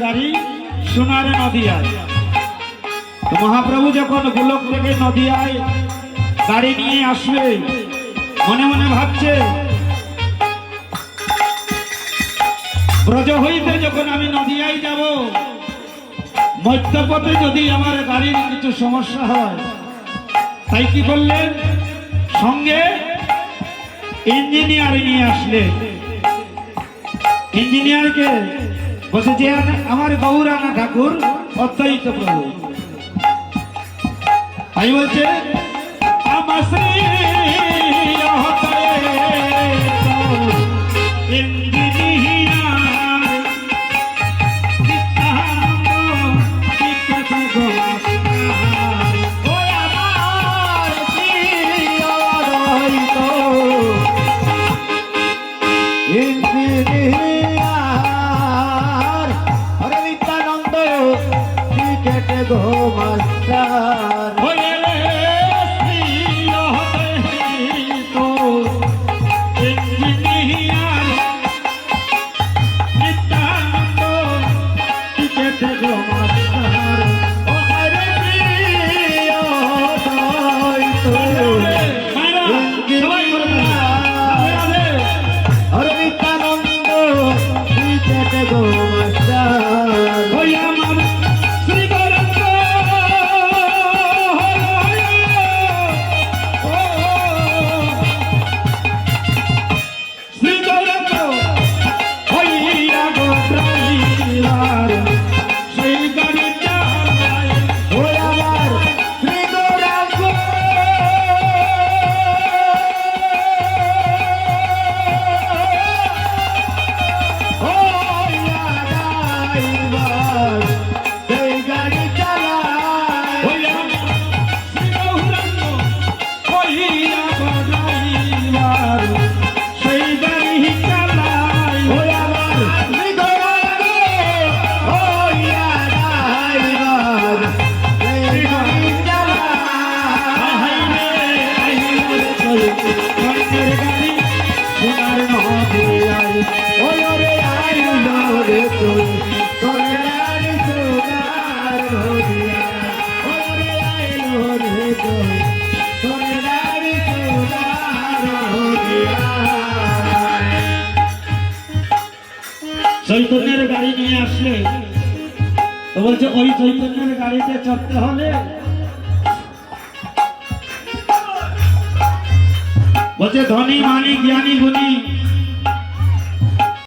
গাড়ি সোনার নদিয়ায়। তো মহাপ্রভু যখন গোলক থেকে নদিয়ায় গাড়ি নিয়ে আসবে, মনে মনে ভাবছে ব্রজ হইতে যখন আমি নদিয়ায় যাব, মধ্যপথে যদি আমার গাড়ির কিছু সমস্যা হয়, তাই কি করলেন, সঙ্গে ইঞ্জিনিয়ার নিয়ে আসলেন। ইঞ্জিনিয়ারকে বলছে যে আমার গৌরাঙ্গ ঠাকুর অদ্বৈত প্রভু, তাই বলছে আমার শ্রী চৈতন্যের গাড়ি নিয়ে আসলে, তো বলছে ওই চৈতন্যের গাড়িতে চড়তে হলে বলছে ধনী মানি জ্ঞানী গুণী